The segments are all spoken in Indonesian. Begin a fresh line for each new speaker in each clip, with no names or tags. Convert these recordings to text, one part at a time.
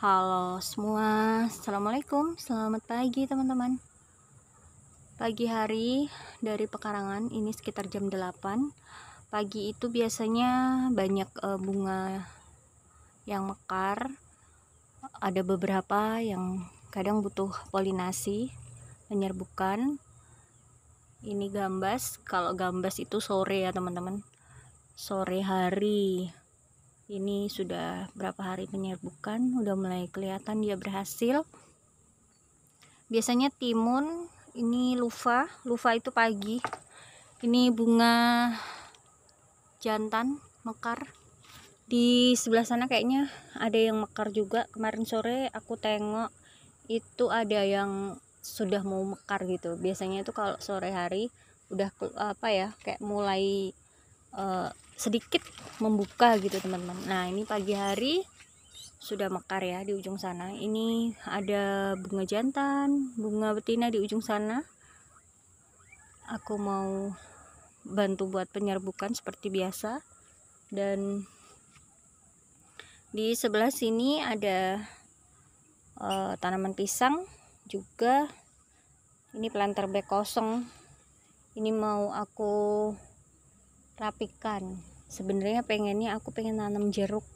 Halo semua, assalamualaikum, selamat pagi teman-teman. Pagi hari dari pekarangan, ini sekitar jam 8. Pagi itu biasanya banyak bunga yang mekar. Ada beberapa yang kadang butuh polinasi, penyerbukan. Ini gambas, kalau gambas itu sore ya teman-teman, sore hari. Ini sudah berapa hari penyerbukan, udah mulai kelihatan dia berhasil. Biasanya timun, ini lufa itu pagi. Ini bunga jantan mekar. Di sebelah sana kayaknya ada yang mekar juga. Kemarin sore aku tengok itu ada yang sudah mau mekar gitu. Biasanya itu kalau sore hari udah kayak mulai sedikit membuka gitu teman-teman. Nah ini pagi hari sudah mekar ya di ujung sana. Ini ada bunga jantan, bunga betina di ujung sana. Aku mau bantu buat penyerbukan seperti biasa. Dan di sebelah sini ada tanaman pisang juga. Ini planter bag kosong. Ini mau aku rapikan. Sebenarnya aku pengen nanam jeruk.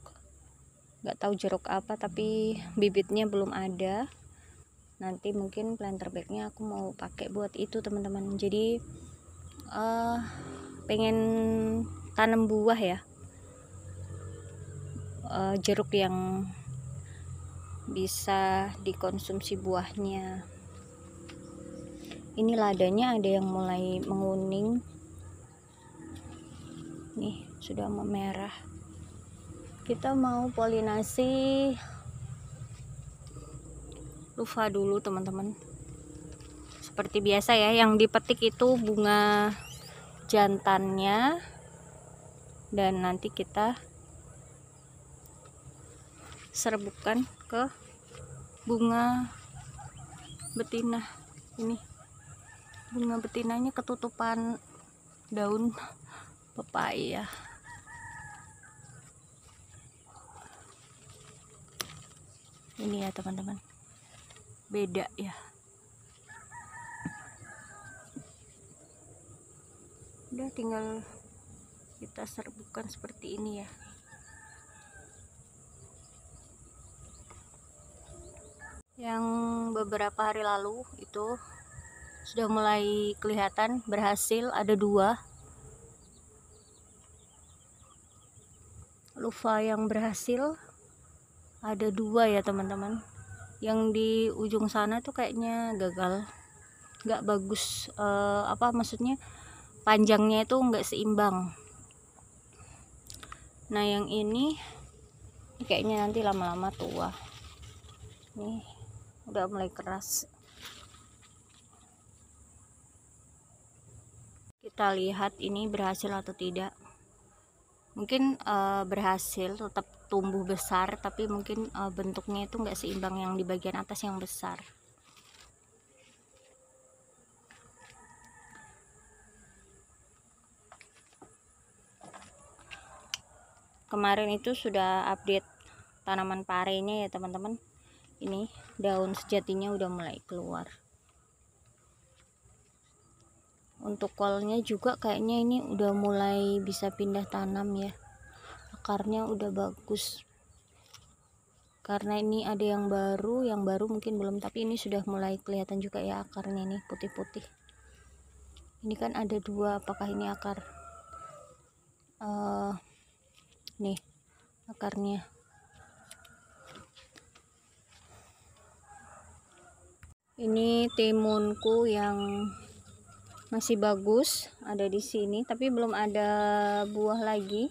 Nggak tahu jeruk apa, tapi bibitnya belum ada. Nanti mungkin planter bagnya aku mau pakai buat itu teman-teman. Jadi pengen tanam buah ya, jeruk yang bisa dikonsumsi buahnya. Ini ladanya ada yang mulai menguning, nih sudah memerah. Kita mau polinasi lufa dulu teman-teman. Seperti biasa ya, yang dipetik itu bunga jantannya, dan nanti kita serbukan ke bunga betina. Ini bunga betinanya ketutupan daun pepaya. Ini ya teman-teman, beda ya. Udah tinggal kita serbukan seperti ini ya. Yang beberapa hari lalu itu sudah mulai kelihatan berhasil, ada 2 lufa yang berhasil, ada 2 ya teman-teman. Yang di ujung sana tuh kayaknya gagal, nggak bagus, maksudnya panjangnya itu nggak seimbang. Nah yang ini kayaknya nanti lama-lama tua. Nih udah mulai keras. Kita lihat ini berhasil atau tidak. Mungkin berhasil, tetap tumbuh besar, tapi mungkin bentuknya itu nggak seimbang, yang di bagian atas yang besar. Kemarin itu sudah update tanaman parenya ya teman-teman. Ini daun sejatinya udah mulai keluar. Untuk kolnya juga kayaknya ini udah mulai bisa pindah tanam ya. Akarnya udah bagus. Karena ini ada yang baru mungkin belum, tapi ini sudah mulai kelihatan juga ya akarnya nih, putih-putih. Ini kan ada 2, apakah ini akar? Nih akarnya. Ini timunku yang masih bagus ada di sini, tapi belum ada buah lagi.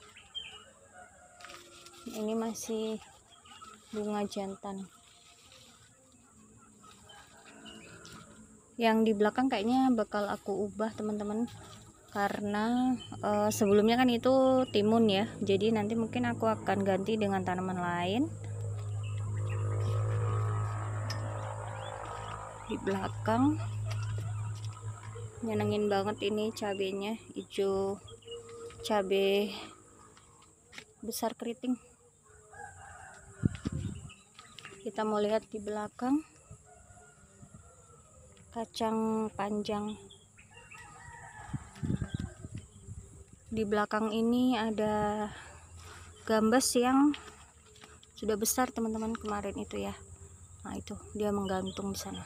Ini masih bunga jantan. Yang di belakang kayaknya bakal aku ubah teman-teman, karena sebelumnya kan itu timun ya, jadi nanti mungkin aku akan ganti dengan tanaman lain. Di belakang nyenengin banget ini cabenya, hijau, cabe besar keriting. kita mau lihat di belakang kacang panjang. Di belakang ini ada gambas yang sudah besar teman-teman kemarin itu ya. Nah itu dia menggantung di sana.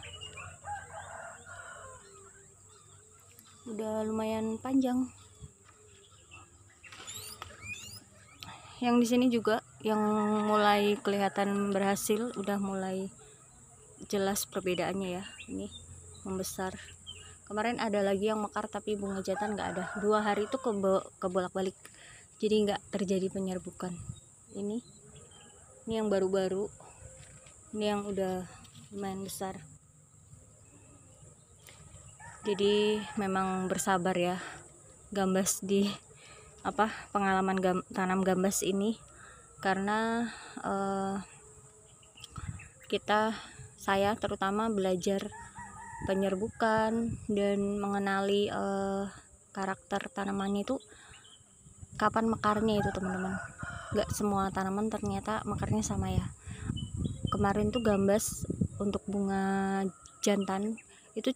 Udah lumayan panjang. Yang di sini juga yang mulai kelihatan berhasil, udah mulai jelas perbedaannya ya. Ini membesar. Kemarin ada lagi yang mekar tapi bunga jantan nggak ada. 2 hari itu kebolak-balik, jadi nggak terjadi penyerbukan. Ini yang baru-baru, ini yang udah lumayan besar. Jadi memang bersabar ya gambas di pengalaman tanam gambas ini, karena saya terutama belajar penyerbukan dan mengenali karakter tanamannya itu kapan mekarnya itu teman-teman. Nggak semua tanaman ternyata mekarnya sama ya. Kemarin tuh gambas untuk bunga jantan itu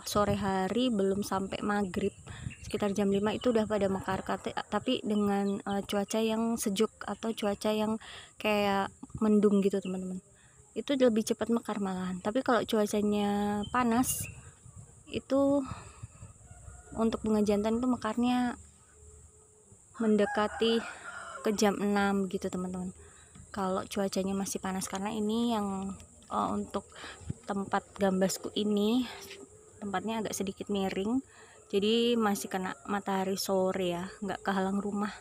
sore hari belum sampai maghrib, sekitar jam 5 itu udah pada mekar, tapi dengan cuaca yang sejuk atau cuaca yang kayak mendung gitu teman-teman, itu lebih cepat mekar malahan. Tapi kalau cuacanya panas itu untuk bunga jantan itu mekarnya mendekati ke jam 6 gitu teman-teman, kalau cuacanya masih panas. Karena ini yang untuk tempat gambasku ini tempatnya agak sedikit miring, jadi masih kena matahari sore ya, nggak kehalang rumah.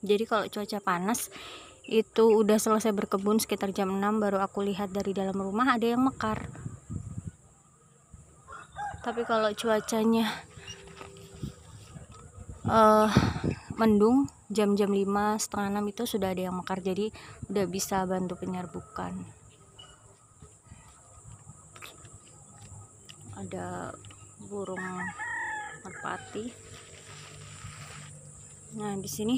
Jadi kalau cuaca panas itu udah selesai berkebun sekitar jam 6 baru aku lihat dari dalam rumah ada yang mekar. Tapi kalau cuacanya mendung jam-jam 5, setengah 6 itu sudah ada yang mekar, jadi udah bisa bantu penyerbukan. Ada burung merpati. Nah di sini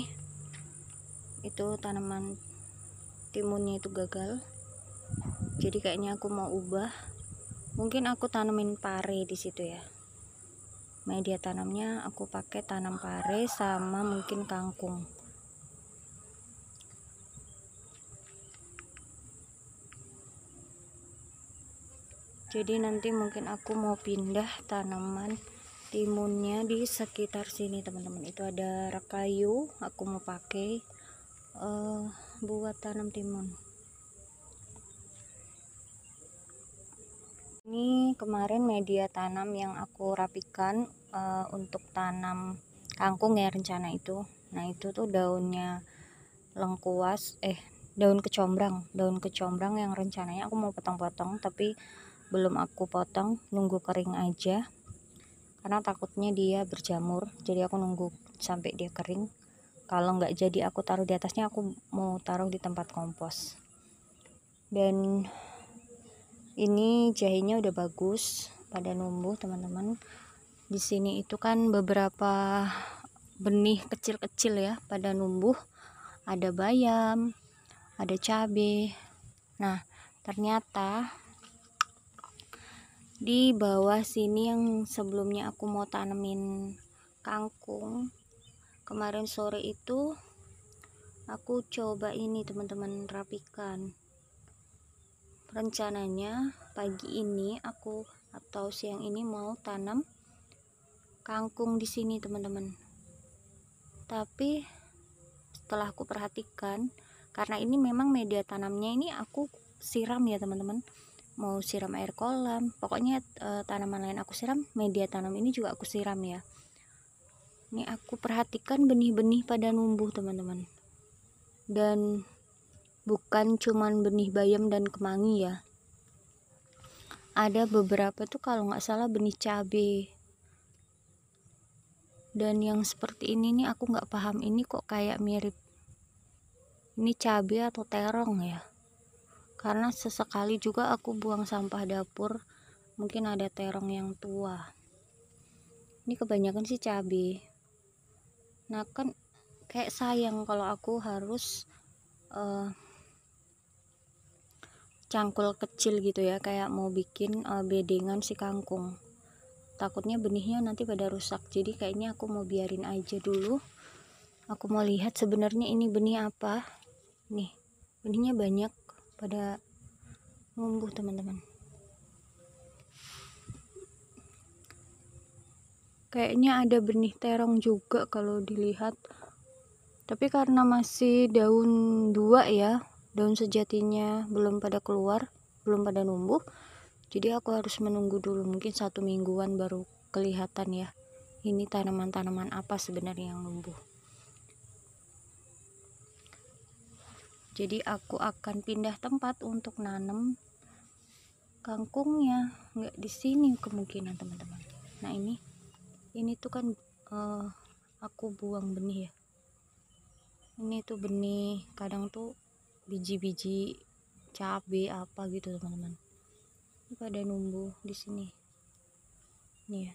itu tanaman timunnya itu gagal, jadi kayaknya aku mau ubah. Mungkin aku tanemin pare di situ ya. Media tanamnya aku pakai tanam pare sama mungkin kangkung. Jadi nanti mungkin aku mau pindah tanaman timunnya di sekitar sini teman-teman. Itu ada rakayu, aku mau pakai buat tanam timun. Ini kemarin media tanam yang aku rapikan untuk tanam kangkung ya rencana itu. Nah itu tuh daunnya lengkuas, daun kecombrang yang rencananya aku mau potong-potong, tapi belum aku potong, nunggu kering aja karena takutnya dia berjamur. Jadi aku nunggu sampai dia kering. Kalau nggak jadi aku taruh di atasnya, aku mau taruh di tempat kompos. Dan ini jahenya udah bagus pada numbuh teman-teman. Di sini itu kan beberapa benih kecil-kecil ya pada numbuh, ada bayam, ada cabai. Nah ternyata di bawah sini yang sebelumnya aku mau tanemin kangkung, kemarin sore itu aku coba ini teman-teman rapikan. Rencananya pagi ini aku atau siang ini mau tanam kangkung di sini teman-teman. Tapi setelah aku perhatikan, karena ini memang media tanamnya ini aku siram ya teman-teman, mau siram air kolam, pokoknya tanaman lain aku siram, media tanam ini juga aku siram ya. Ini aku perhatikan benih-benih pada numbuh teman-teman, dan bukan cuman benih bayam dan kemangi ya, ada beberapa tuh kalau nggak salah benih cabai. Dan yang seperti ini nih aku nggak paham, ini kok kayak mirip ini cabai atau terong ya, karena sesekali juga aku buang sampah dapur mungkin ada terong yang tua. Ini kebanyakan sih cabai. Nah kan kayak sayang kalau aku harus cangkul kecil gitu ya, kayak mau bikin bedengan si kangkung. Takutnya benihnya nanti pada rusak, jadi kayaknya aku mau biarin aja dulu. Aku mau lihat sebenarnya ini benih apa. Nih, benihnya banyak pada numbuh teman-teman. Kayaknya ada benih terong juga kalau dilihat, tapi karena masih daun 2 ya, daun sejatinya belum pada keluar, belum pada numbuh, jadi aku harus menunggu dulu, mungkin 1 mingguan baru kelihatan ya ini tanaman-tanaman apa sebenarnya yang numbuh. Jadi aku akan pindah tempat untuk nanam kangkungnya, nggak di sini kemungkinan teman-teman. Nah ini tuh kan aku buang benih ya, ini tuh benih, kadang tuh biji-biji cabai apa gitu teman-teman, ini pada numbuh di sini nih ya.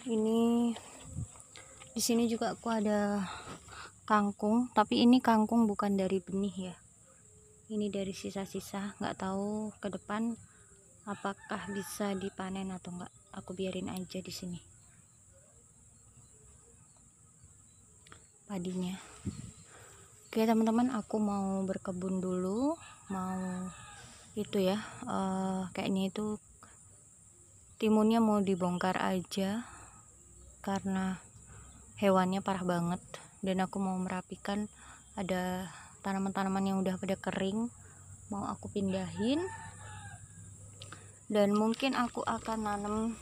Ini di sini juga aku ada kangkung, tapi ini kangkung bukan dari benih ya, ini dari sisa-sisa. Nggak tahu ke depan apakah bisa dipanen atau enggak, aku biarin aja di sini padinya. Oke teman-teman, aku mau berkebun dulu, mau itu ya, kayaknya itu timunnya mau dibongkar aja karena hewannya parah banget, dan aku mau merapikan. Ada tanaman-tanaman yang udah pada kering, mau aku pindahin, dan mungkin aku akan nanam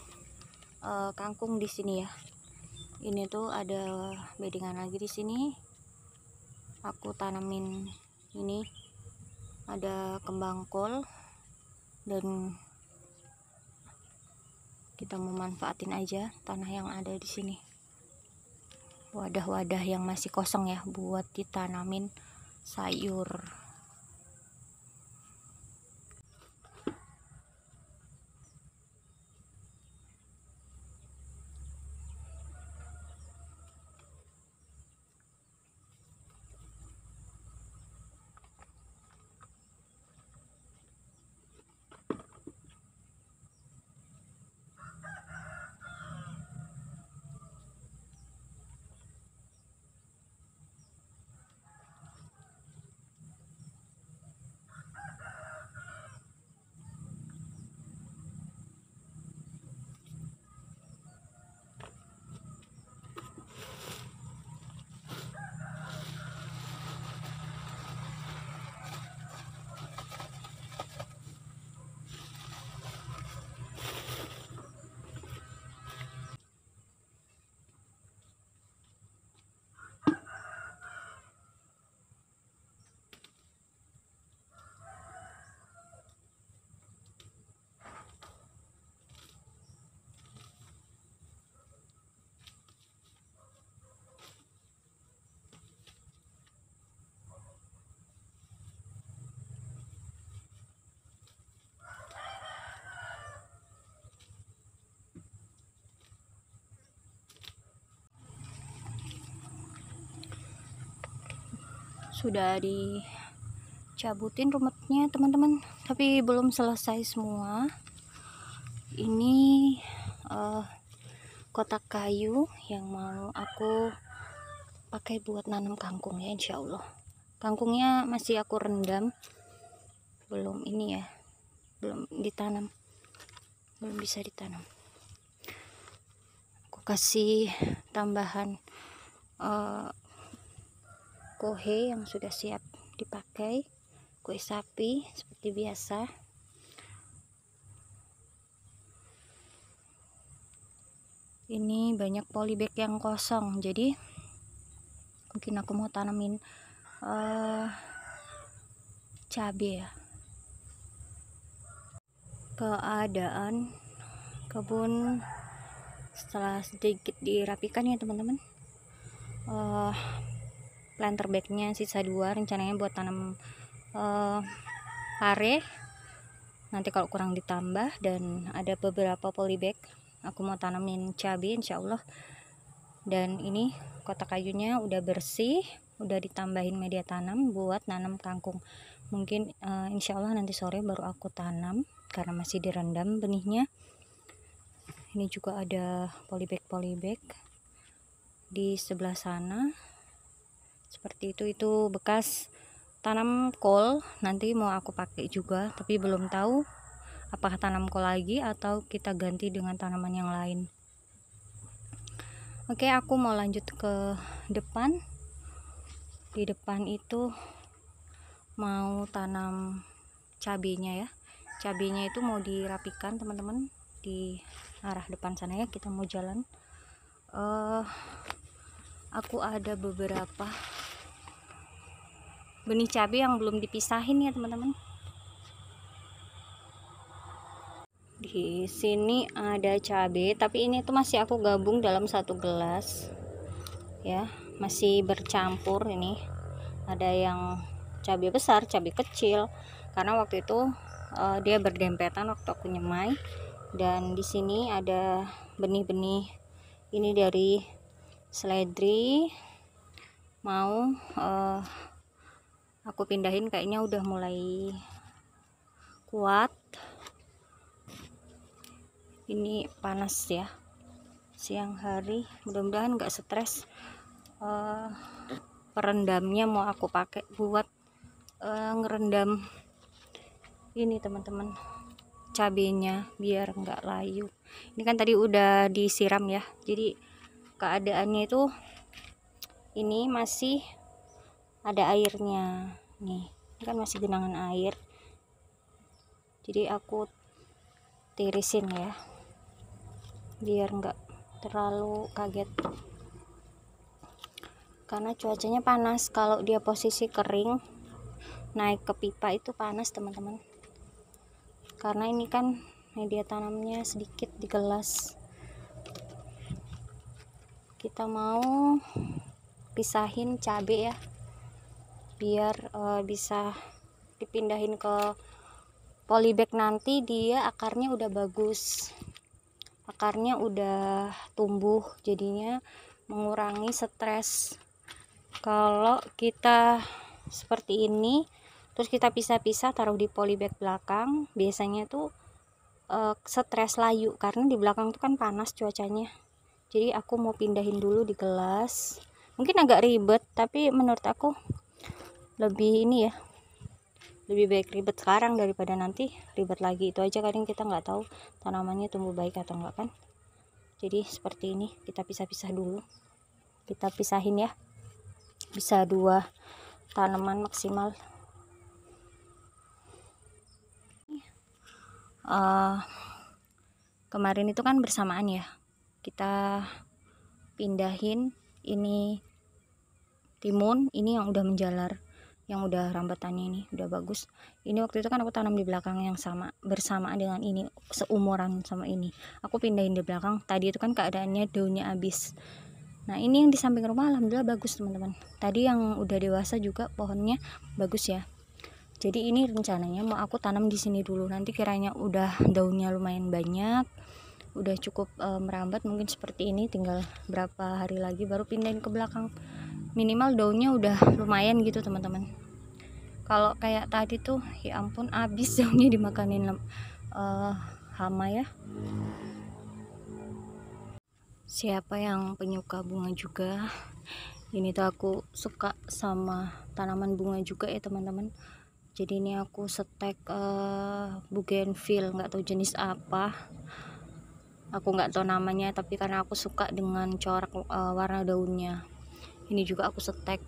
kangkung di sini ya. Ini tuh ada bedengan lagi di sini, aku tanamin. Ini ada kembang kol, dan kita memanfaatin aja tanah yang ada di sini, wadah-wadah yang masih kosong ya, buat ditanamin sayur. Sudah dicabutin rumputnya teman-teman, tapi belum selesai semua. Ini kotak kayu yang mau aku pakai buat nanam kangkung ya, insya Allah. Kangkungnya masih aku rendam, belum ini ya, belum ditanam, belum bisa ditanam. Aku kasih tambahan kohe yang sudah siap dipakai, kue sapi seperti biasa. Ini banyak polybag yang kosong, jadi mungkin aku mau tanamin cabai ya. Keadaan kebun setelah sedikit dirapikan ya teman-teman, planter bagnya sisa 2, rencananya buat tanam pare, nanti kalau kurang ditambah. Dan ada beberapa polybag aku mau tanamin cabai insya Allah. Dan ini kotak kayunya udah bersih, udah ditambahin media tanam buat nanam kangkung. Mungkin insya Allah nanti sore baru aku tanam karena masih direndam benihnya. Ini juga ada polybag di sebelah sana seperti itu bekas tanam kol, nanti mau aku pakai juga, tapi belum tahu apakah tanam kol lagi atau kita ganti dengan tanaman yang lain. Oke, aku mau lanjut ke depan. Di depan itu mau tanam cabenya ya. Cabenya itu mau dirapikan teman-teman di arah depan sana ya. Kita mau jalan. Aku ada beberapa benih cabai yang belum dipisahin ya teman-teman. Di sini ada cabai, tapi ini tuh masih aku gabung dalam satu gelas ya, masih bercampur. Ini ada yang cabai besar, cabai kecil, karena waktu itu dia berdempetan waktu aku nyemai. Dan di sini ada benih-benih ini dari seledri, mau aku pindahin, kayaknya udah mulai kuat. Ini panas ya siang hari, mudah-mudahan nggak stres. Perendamnya mau aku pakai buat ngerendam ini teman-teman, cabenya biar nggak layu. Ini kan tadi udah disiram ya, jadi keadaannya itu ini masih ada airnya nih, ini kan masih genangan air, jadi aku tirisin ya biar nggak terlalu kaget karena cuacanya panas. Kalau dia posisi kering naik ke pipa itu panas teman-teman, karena ini kan media tanamnya sedikit di gelas. Kita mau pisahin cabai ya biar bisa dipindahin ke polybag. Nanti dia akarnya udah bagus, akarnya udah tumbuh, jadinya mengurangi stres. Kalau kita seperti ini terus kita pisah-pisah taruh di polybag belakang, biasanya tuh stres layu karena di belakang tuh kan panas cuacanya. Jadi aku mau pindahin dulu di gelas, mungkin agak ribet tapi menurut aku lebih ini ya, lebih baik ribet sekarang daripada nanti ribet lagi. Itu aja, kadang kita nggak tahu tanamannya tumbuh baik atau enggak kan. Jadi seperti ini, kita pisah-pisah dulu, kita pisahin ya, bisa 2 tanaman maksimal. Kemarin itu kan bersamaan ya kita pindahin ini timun, ini yang udah menjalar, yang udah rambatannya ini udah bagus. Ini waktu itu kan aku tanam di belakang yang sama, bersamaan dengan ini, seumuran sama ini, aku pindahin di belakang. Tadi itu kan keadaannya daunnya habis. Nah ini yang di samping rumah alhamdulillah bagus teman-teman. Tadi yang udah dewasa juga pohonnya bagus ya. Jadi ini rencananya mau aku tanam di sini dulu, nanti kiranya udah daunnya lumayan banyak, udah cukup merambat, mungkin seperti ini, tinggal berapa hari lagi baru pindahin ke belakang. Minimal daunnya udah lumayan gitu teman-teman. Kalau kayak tadi tuh ya ampun, habis daunnya dimakanin hama ya. Siapa yang penyuka bunga juga, ini tuh aku suka sama tanaman bunga juga ya teman-teman. Jadi ini aku setek bougainville, nggak tahu jenis apa, aku nggak tahu namanya, tapi karena aku suka dengan corak warna daunnya, ini juga aku setek.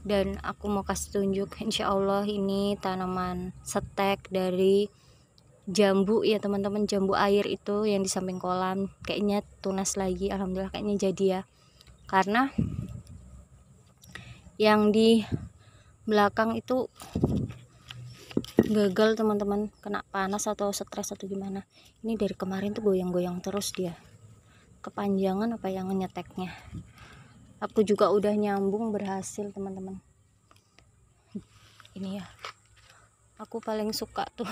Dan aku mau kasih tunjuk, insya Allah ini tanaman setek dari jambu ya teman-teman, jambu air itu yang di samping kolam, kayaknya tunas lagi, alhamdulillah kayaknya jadi ya, karena yang di belakang itu gagal teman-teman, kena panas atau stres atau gimana. Ini dari kemarin tuh goyang-goyang terus, dia kepanjangan apa yang nyeteknya. Aku juga udah nyambung berhasil teman-teman. Ini ya aku paling suka tuh,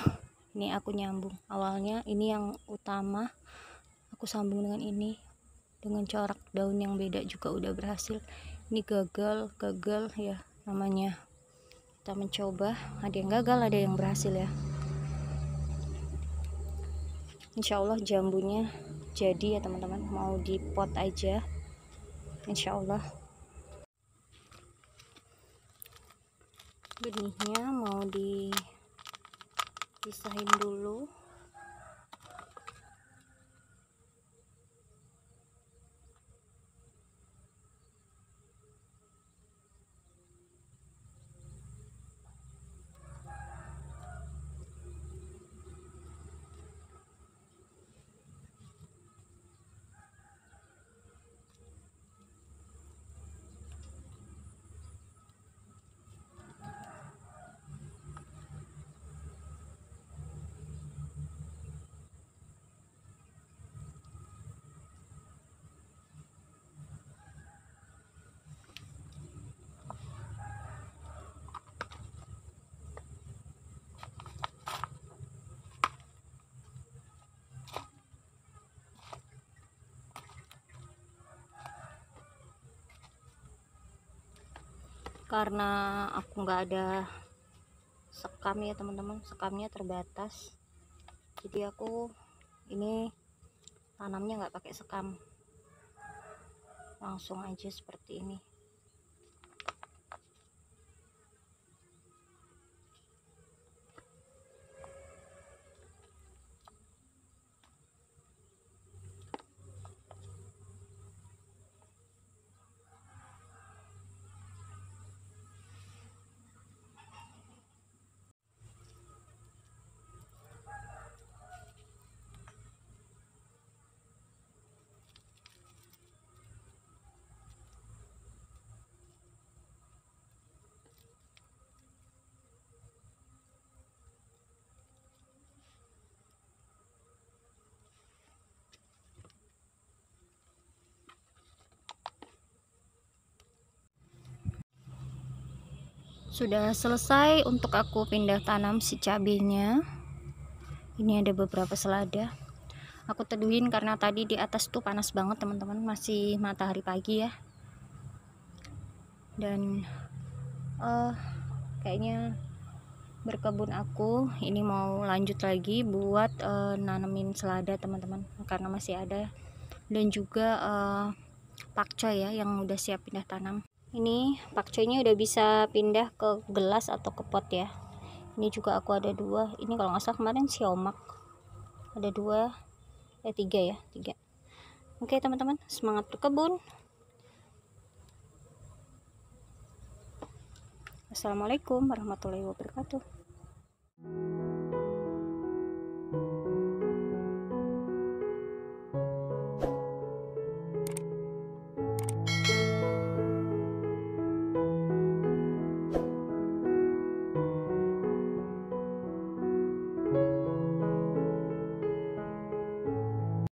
ini aku nyambung awalnya, ini yang utama aku sambung dengan ini, dengan corak daun yang beda juga udah berhasil. Ini gagal ya namanya, kita mencoba, ada yang gagal ada yang berhasil ya. Insya Allah jambunya jadi ya teman-teman, mau di pot aja insya Allah. Benihnya mau dipisahin dulu. Karena aku nggak ada sekam ya teman-teman, sekamnya terbatas, jadi aku ini tanamnya nggak pakai sekam, langsung aja seperti ini. Sudah selesai untuk aku pindah tanam si cabenya. Ini ada beberapa selada, aku teduhin karena tadi di atas tuh panas banget teman-teman, masih matahari pagi ya. Dan kayaknya berkebun aku ini mau lanjut lagi buat nanemin selada teman-teman, karena masih ada. Dan juga pakcoy ya yang udah siap pindah tanam. Ini pakcoynya udah bisa pindah ke gelas atau ke pot ya. Ini juga aku ada 2, ini kalau nggak salah kemarin siomak ada 3 ya, 3. Oke teman-teman, semangat berkebun. Assalamualaikum warahmatullahi wabarakatuh.